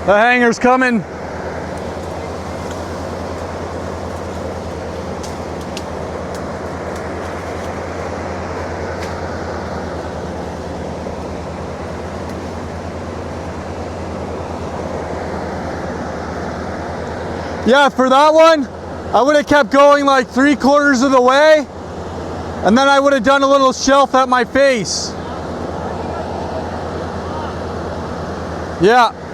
The hanger's coming. Yeah, for that one, I would have kept going like 3/4 of the way, and then I would have done a little shelf at my face. Yeah.